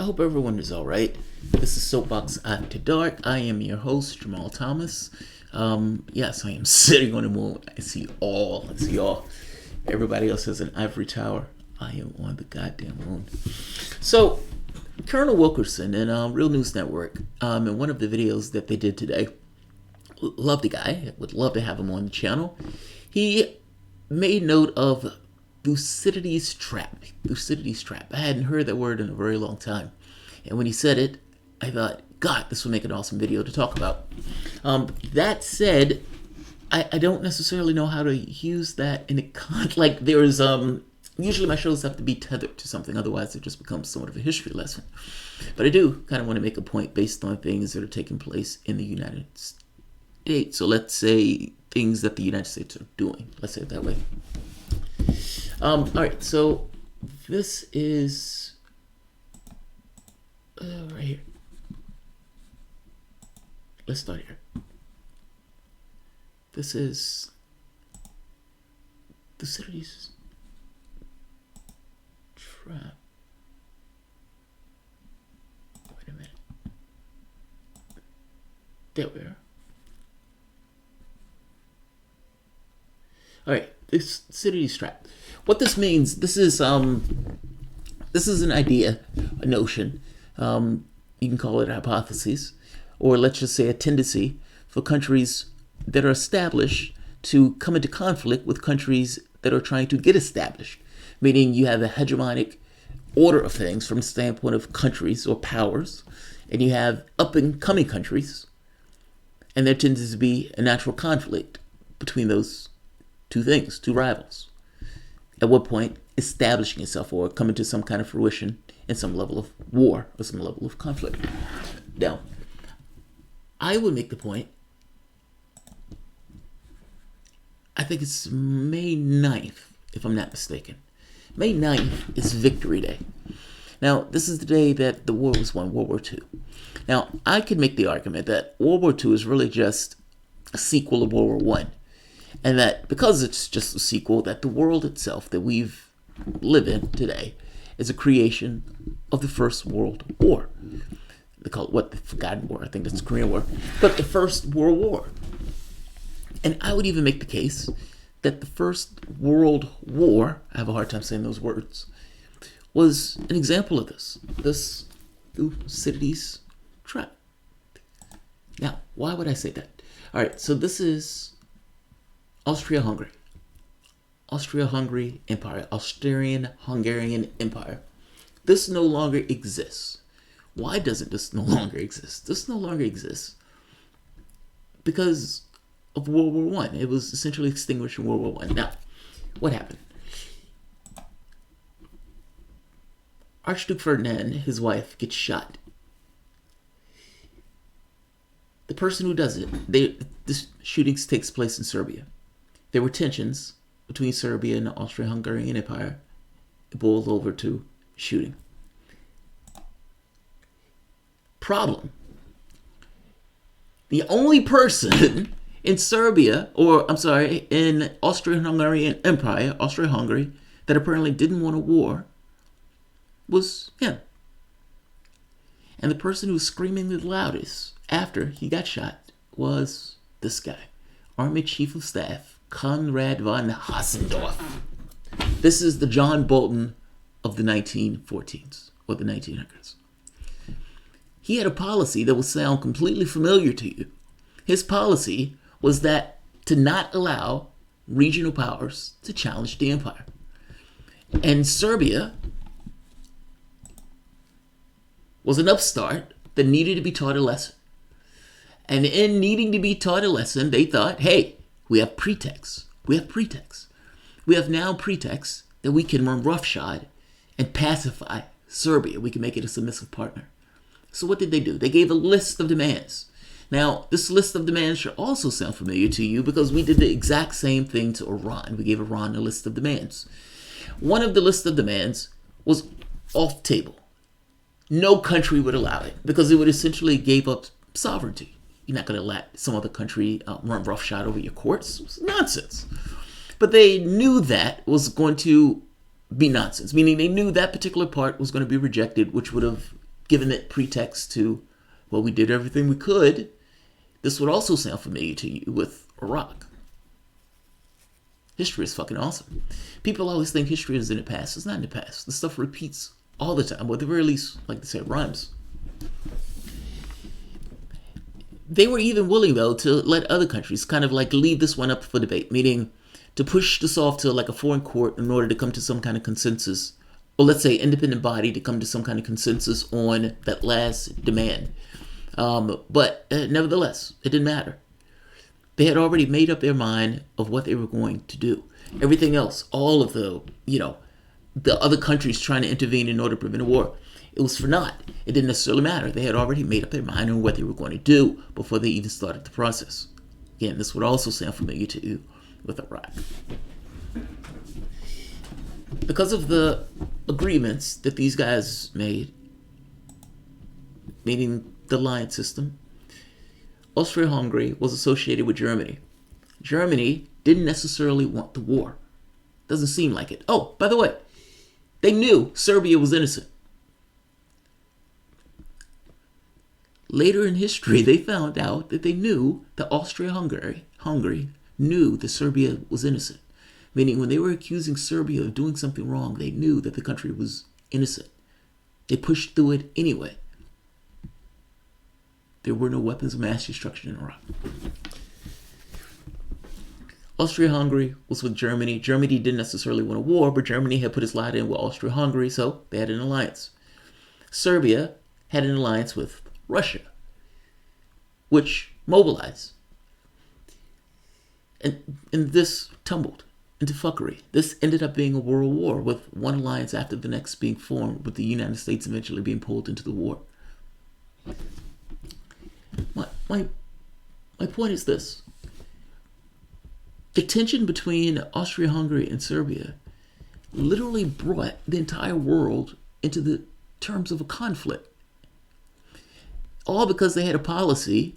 hope everyone is all right. This is Soapbox After Dark. I am your host, Jamarl Thomas. Yes, I am sitting on the moon. I see all. Everybody else has an ivory tower. I am on the goddamn moon. So, Colonel Wilkerson in Real News Network, in one of the videos that they did today, love the guy. Would love to have him on the channel. He made note of Thucydides trap. Thucydides trap. I hadn't heard that word in a very long time. And when he said it, I thought, God, this would make an awesome video to talk about. That said, I don't necessarily know how to use that in a like there's usually my shows have to be tethered to something, otherwise it just becomes somewhat of a history lesson. But I do kind of want to make a point based on things that are taking place in the United States. So let's say things that the United States are doing. Let's say it that way. All right, so this is right here. Let's start here. This is Thucydides trap. Wait a minute. There we are. All right, this Thucydides trap. What this means, this is an idea, a notion. You can call it a hypothesis, or let's just say a tendency for countries that are established to come into conflict with countries that are trying to get established. Meaning you have a hegemonic order of things from the standpoint of countries or powers, and you have up-and-coming countries, and there tends to be a natural conflict between those two things, two rivals. At what point establishing itself or coming to some kind of fruition in some level of war or some level of conflict. Now, I would make the point, I think it's May 9th, if I'm not mistaken. May 9th is Victory Day. Now, this is the day that the war was won, World War II. Now, I could make the argument that World War II is really just a sequel of World War I. And that because it's just a sequel, that the world itself that we've live in today is a creation of the First World War. They call it the Forgotten War. I think that's the Korean War. But the First World War. And I would even make the case that the First World War, I have a hard time saying those words, was an example of this. This Thucydides trap. Now, why would I say that? All right, so this is Austria-Hungary. Austria-Hungary Empire. Austrian-Hungarian Empire. This no longer exists. Why doesn't this no longer exist? This no longer exists because of World War I. It was essentially extinguished in World War I. Now, what happened? Archduke Ferdinand, his wife, gets shot. The person who does it, this shooting takes place in Serbia. There were tensions between Serbia and the Austro-Hungarian Empire. It boiled over to shooting. Problem. The only person in Serbia, in Austro-Hungarian Empire, Austria-Hungary, that apparently didn't want a war was him. And the person who was screaming the loudest after he got shot was this guy, Army Chief of Staff, Konrad von Hassendorff. This is the John Bolton of the 1914s or the 1900s. He had a policy that will sound completely familiar to you. His policy was that to not allow regional powers to challenge the empire. And Serbia was an upstart that needed to be taught a lesson. And in needing to be taught a lesson, they thought, hey, we have pretext. We have now pretext that we can run roughshod and pacify Serbia. We can make it a submissive partner. So what did they do? They gave a list of demands. Now, this list of demands should also sound familiar to you because we did the exact same thing to Iran. We gave Iran a list of demands. One of the list of demands was off the table. No country would allow it because it would essentially give up sovereignty. You're not going to let some other country run roughshod over your courts. It's nonsense. But they knew that was going to be nonsense, meaning they knew that particular part was going to be rejected, which would have given that pretext to, well, we did everything we could. This would also sound familiar to you with Iraq. History is fucking awesome. People always think history is in the past. It's not in the past. The stuff repeats all the time, or at the very least, like they say, it rhymes. They were even willing, though, to let other countries kind of like leave this one up for debate, meaning to push this off to like a foreign court in order to come to some kind of consensus, or let's say independent body to come to some kind of consensus on that last demand. But nevertheless, it didn't matter. They had already made up their mind of what they were going to do. Everything else, all of the other countries trying to intervene in order to prevent a war, it was for naught. It didn't necessarily matter. They had already made up their mind on what they were going to do before they even started the process. Again, this would also sound familiar to you with Iraq. Because of the agreements that these guys made, meaning the alliance system, Austria-Hungary was associated with Germany. Germany didn't necessarily want the war. Doesn't seem like it. Oh, by the way, they knew Serbia was innocent. Later in history, they found out that they knew that Austria-Hungary knew that Serbia was innocent. Meaning when they were accusing Serbia of doing something wrong, they knew that the country was innocent. They pushed through it anyway. There were no weapons of mass destruction in Iraq. Austria-Hungary was with Germany. Germany didn't necessarily want a war, but Germany had put its lot in with Austria-Hungary, so they had an alliance. Serbia had an alliance with Russia, which mobilized. And this tumbled into fuckery. This ended up being a world war, with one alliance after the next being formed, with the United States eventually being pulled into the war. My point is this. The tension between Austria-Hungary and Serbia literally brought the entire world into the terms of a conflict. All because they had a policy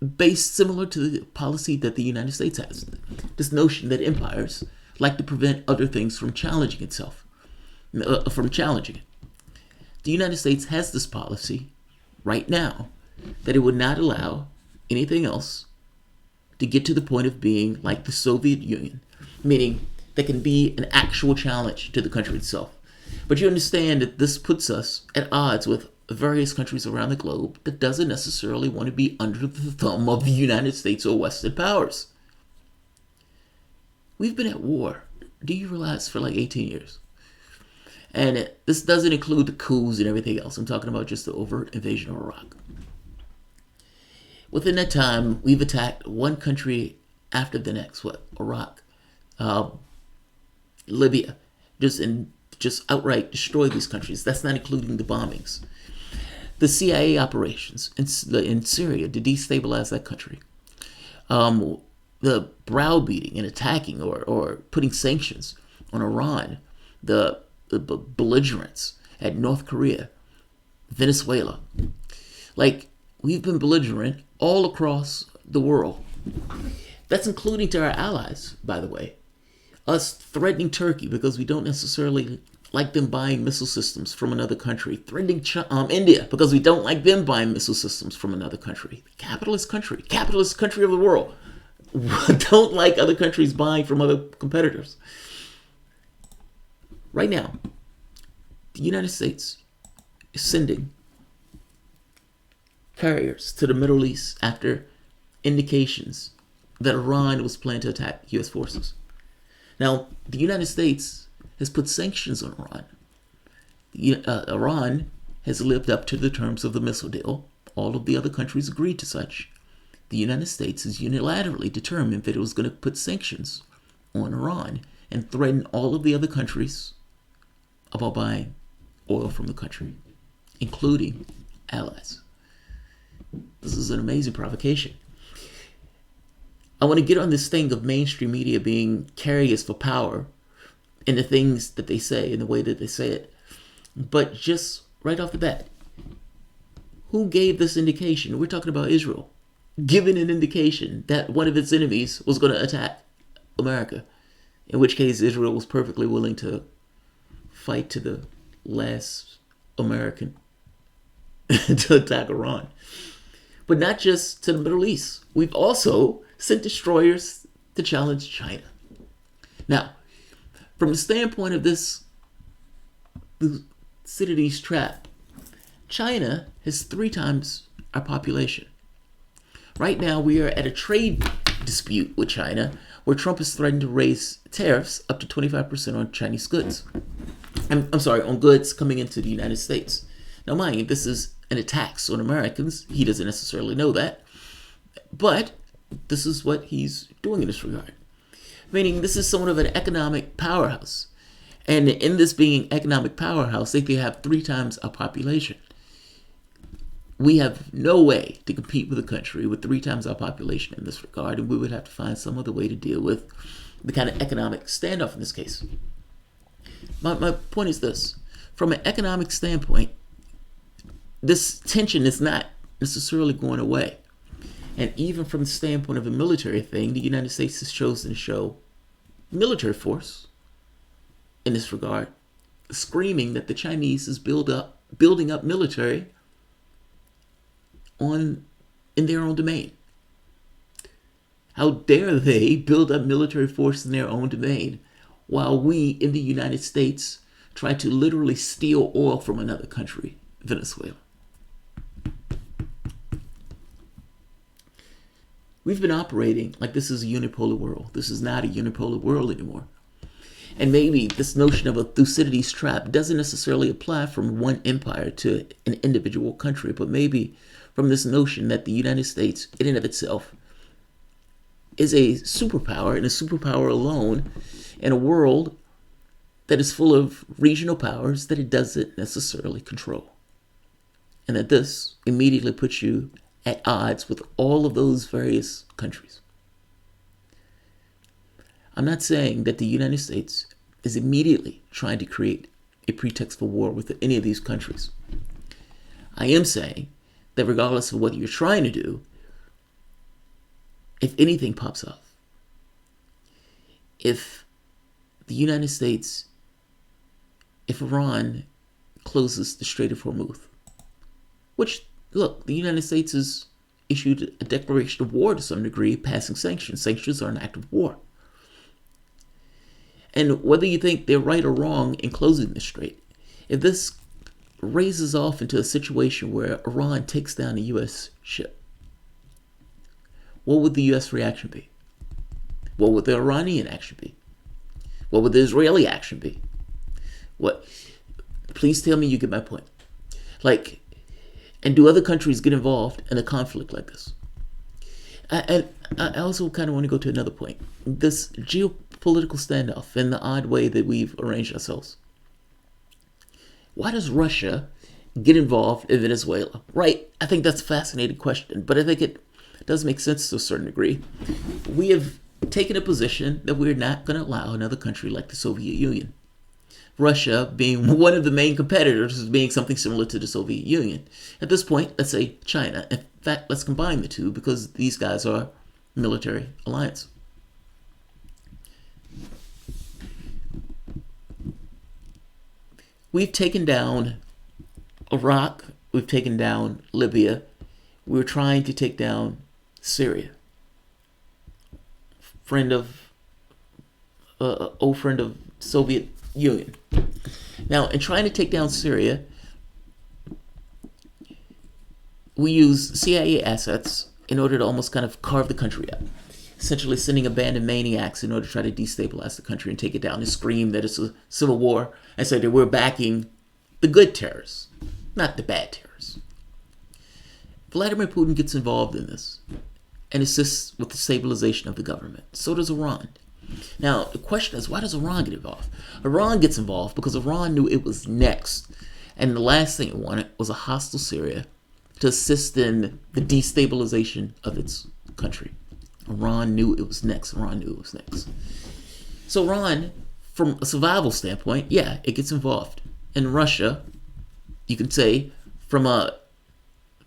based similar to the policy that the United States has. This notion that empires like to prevent other things from challenging itself, from challenging it. The United States has this policy right now that it would not allow anything else to get to the point of being like the Soviet Union, meaning there can be an actual challenge to the country itself. But you understand that this puts us at odds with various countries around the globe that doesn't necessarily want to be under the thumb of the United States or Western powers. We've been at war, do you realize, for like 18 years. And this doesn't include the coups and everything else. I'm talking about just the overt invasion of Iraq. Within that time, we've attacked one country after the next. What? Iraq, Libya, just outright destroy these countries. That's not including the bombings. The CIA operations in Syria to destabilize that country. The browbeating and attacking or putting sanctions on Iran. The belligerence at North Korea, Venezuela. Like, we've been belligerent all across the world. That's including to our allies, by the way. Us threatening Turkey because we don't necessarily like them buying missile systems from another country. Threatening India because we don't like them buying missile systems from another country. Capitalist country of the world. Don't like other countries buying from other competitors. Right now, the United States is sending carriers to the Middle East after indications that Iran was planning to attack U.S. forces. Now, the United States has put sanctions on Iran. Iran has lived up to the terms of the missile deal. All of the other countries agreed to such. The United States has unilaterally determined that it was going to put sanctions on Iran and threaten all of the other countries about buying oil from the country, including allies. This is an amazing provocation. I want to get on this thing of mainstream media being carriers for power in the things that they say, in the way that they say it. But just right off the bat, who gave this indication? We're talking about Israel, giving an indication that one of its enemies was going to attack America, in which case Israel was perfectly willing to fight to the last American to attack Iran. But not just to the Middle East. We've also sent destroyers to challenge China. Now, from the standpoint of this Thucydides trap, China has 3 times our population. Right now, we are at a trade dispute with China where Trump has threatened to raise tariffs up to 25% on Chinese goods. I'm sorry, on goods coming into the United States. Now, mind you, this is an attack on Americans. He doesn't necessarily know that. But this is what he's doing in this regard. Meaning this is somewhat of an economic powerhouse. And in this being an economic powerhouse, they have 3 times our population. We have no way to compete with a country with 3 times our population in this regard, and we would have to find some other way to deal with the kind of economic standoff in this case. My point is this. From an economic standpoint, this tension is not necessarily going away. And even from the standpoint of a military thing, the United States has chosen to show military force in this regard, screaming that the Chinese is building up military in their own domain. How dare they build up military force in their own domain while we in the United States try to literally steal oil from another country, Venezuela. We've been operating like this is a unipolar world. This is not a unipolar world anymore. And maybe this notion of a Thucydides trap doesn't necessarily apply from one empire to an individual country, but maybe from this notion that the United States, in and of itself, is a superpower, and a superpower alone in a world that is full of regional powers that it doesn't necessarily control. And that this immediately puts you at odds with all of those various countries. I'm not saying that the United States is immediately trying to create a pretext for war with any of these countries. I am saying that regardless of what you're trying to do, if anything pops off, if the United States, if Iran closes the Strait of Hormuz, which, look, the United States has issued a declaration of war to some degree, passing sanctions. Sanctions are an act of war. And whether you think they're right or wrong in closing the strait, if this raises off into a situation where Iran takes down a U.S. ship, what would the U.S. reaction be? What would the Iranian action be? What would the Israeli action be? What? Please tell me you get my point. And do other countries get involved in a conflict like this? I also kind of want to go to another point. This geopolitical standoff and the odd way that we've arranged ourselves. Why does Russia get involved in Venezuela? Right, I think that's a fascinating question, but I think it does make sense to a certain degree. We have taken a position that we're not going to allow another country like the Soviet Union. Russia being one of the main competitors is being something similar to the Soviet Union. At this point, let's say China. In fact, let's combine the two because these guys are military alliance. We've taken down Iraq. We've taken down Libya. We're trying to take down Syria. Old friend of Soviet Union. Now, in trying to take down Syria, we use CIA assets in order to almost kind of carve the country up. Essentially sending a band of maniacs in order to try to destabilize the country and take it down and scream that it's a civil war and say that we're backing the good terrorists, not the bad terrorists. Vladimir Putin gets involved in this and assists with the stabilization of the government. So does Iran. Now, the question is, why does Iran get involved? Iran gets involved because Iran knew it was next. And the last thing it wanted was a hostile Syria to assist in the destabilization of its country. Iran knew it was next. So Iran, from a survival standpoint, yeah, it gets involved. And Russia, you can say, from a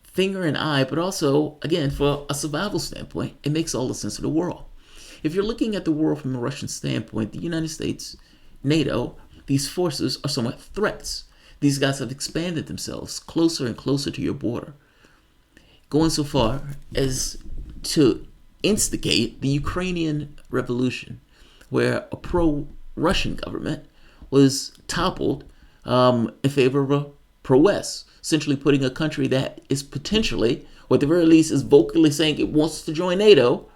finger and eye, but also, again, for a survival standpoint, it makes all the sense in the world. If you're looking at the world from a Russian standpoint, the United States, NATO, these forces are somewhat threats. these guys have expanded themselves closer and closer to your border, going so far as to instigate the Ukrainian revolution, where a pro-Russian government was toppled in favor of a pro-West, essentially putting a country that is potentially, or at the very least is vocally saying it wants to join NATO,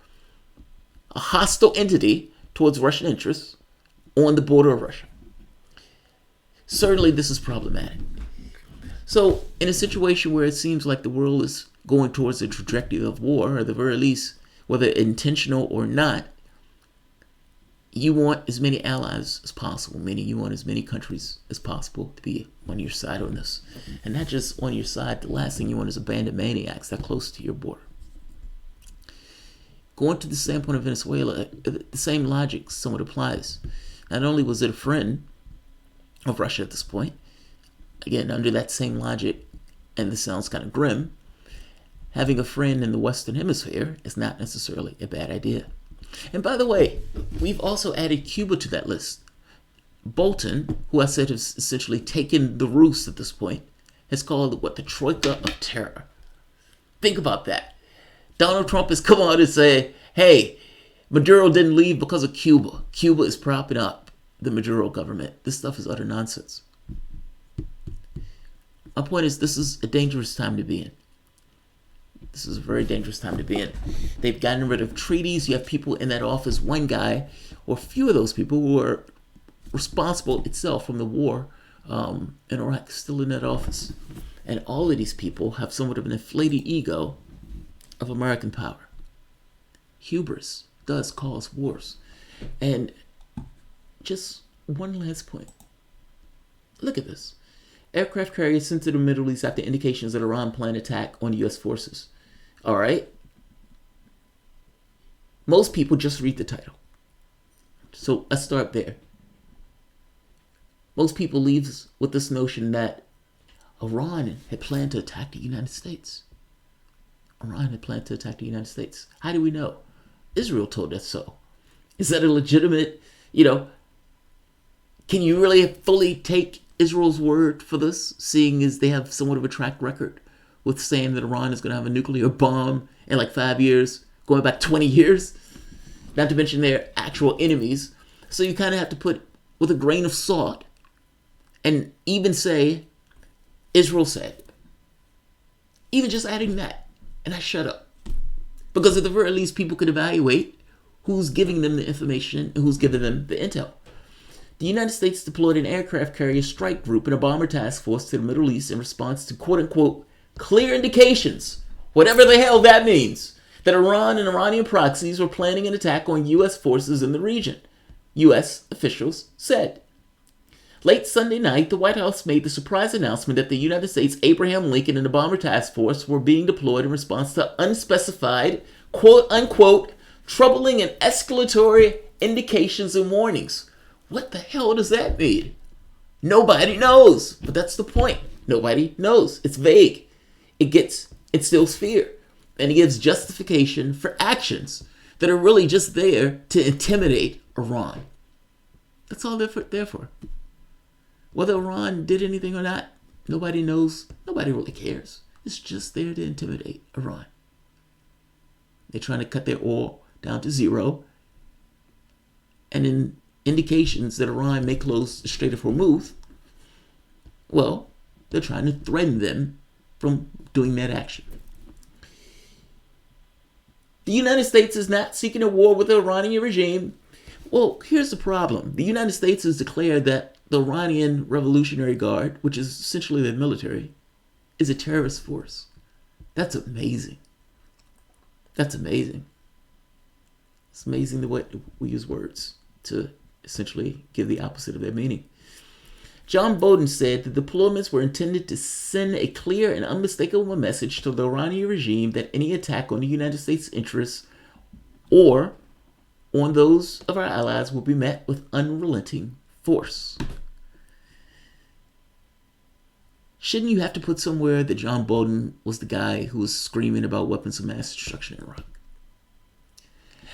a hostile entity towards Russian interests, on the border of Russia. Certainly this is problematic. So in a situation where it seems like the world is going towards a trajectory of war, or at the very least, whether intentional or not, you want as many allies as possible, meaning you want as many countries as possible to be on your side on this. And not just on your side, the last thing you want is abandoned maniacs that close to your border. Going to the standpoint of Venezuela, the same logic somewhat applies. Not only was it a friend of Russia at this point, again, under that same logic, and this sounds kind of grim, having a friend in the Western Hemisphere is not necessarily a bad idea. And by the way, we've also added Cuba to that list. Bolton, who I said has essentially taken the roost at this point, has called it the Troika of Terror. Think about that. Donald Trump has come out and said, hey, Maduro didn't leave because of Cuba. Cuba is propping up the Maduro government. This stuff is utter nonsense. My point is, this is a dangerous time to be in. This is a very dangerous time to be in. They've gotten rid of treaties. You have people in that office, one guy, or a few of those people who are responsible itself from the war in Iraq, still in that office. And all of these people have somewhat of an inflated ego of American power. Hubris does cause wars. And just one last point. Look at this. Aircraft carriers sent to the Middle East after indications that Iran planned attack on U.S. forces. All right? Most people just read the title. So let's start there. Most people leave with this notion that Iran had planned to attack the United States. Iran had planned to attack the United States. How do we know? Israel told us so. Is that a legitimate, can you really fully take Israel's word for this, seeing as they have somewhat of a track record with saying that Iran is going to have a nuclear bomb in like 5 years, going back 20 years, not to mention their actual enemies. So you kind of have to put with a grain of salt and even say, Israel said. Even just adding that. And I shut up. Because at the very least, people could evaluate who's giving them the information and who's giving them the intel. The United States deployed an aircraft carrier strike group and a bomber task force to the Middle East in response to quote-unquote clear indications, whatever the hell that means, that Iran and Iranian proxies were planning an attack on U.S. forces in the region, U.S. officials said. Late Sunday night, the White House made the surprise announcement that the United States Abraham Lincoln and the bomber task force were being deployed in response to unspecified, quote-unquote, troubling and escalatory indications and warnings. What the hell does that mean? Nobody knows. But that's the point. Nobody knows. It's vague. It instills fear. And it gives justification for actions that are really just there to intimidate Iran. That's all they're there for. Whether Iran did anything or not, nobody knows. Nobody really cares. It's just there to intimidate Iran. They're trying to cut their oil down to zero. And in indications that Iran may close the Strait of Hormuz, well, they're trying to threaten them from doing that action. The United States is not seeking a war with the Iranian regime. Well, here's the problem. The United States has declared that the Iranian Revolutionary Guard, which is essentially their military, is a terrorist force. That's amazing. That's amazing. It's amazing the way we use words to essentially give the opposite of their meaning. John Bolton said the deployments were intended to send a clear and unmistakable message to the Iranian regime that any attack on the United States interests or on those of our allies will be met with unrelenting force. Shouldn't you have to put somewhere that John Bolton was the guy who was screaming about weapons of mass destruction in Iraq?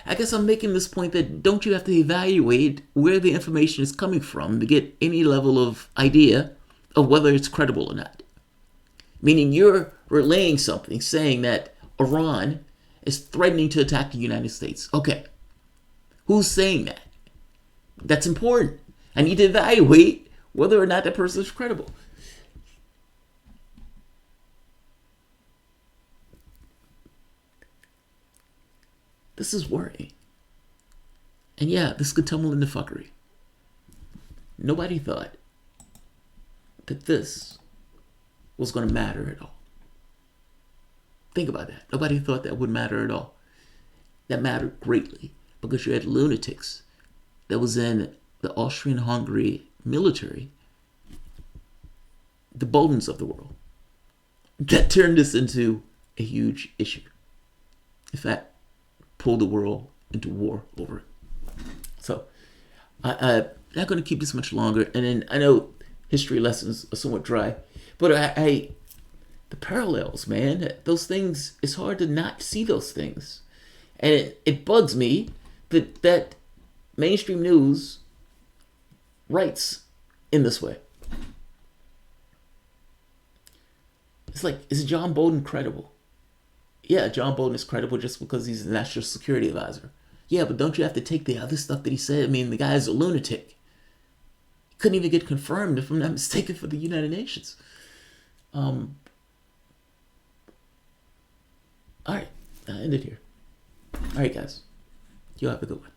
I guess I'm making this point that don't you have to evaluate where the information is coming from to get any level of idea of whether it's credible or not. Meaning you're relaying something saying that Iran is threatening to attack the United States. Okay, who's saying that? That's important. I need to evaluate whether or not that person is credible. This is worrying. And yeah, this could tumble into fuckery. Nobody thought that this was going to matter at all. Think about that. Nobody thought that would matter at all. That mattered greatly because you had lunatics that was in the Austrian-Hungary military, the Bowdens of the world, that turned this into a huge issue. In fact, pulled the world into war over it. So, I'm not going to keep this much longer. And then I know history lessons are somewhat dry, but the parallels, man, those things, it's hard to not see those things. And it bugs me that mainstream news writes in this way. It's like, is John Bolton credible? Yeah, John Bolton is credible just because he's the national security advisor. Yeah, but don't you have to take the other stuff that he said? I mean, the guy's a lunatic. He couldn't even get confirmed, if I'm not mistaken, for the United Nations. All right, I ended here. All right, guys. You have a good one.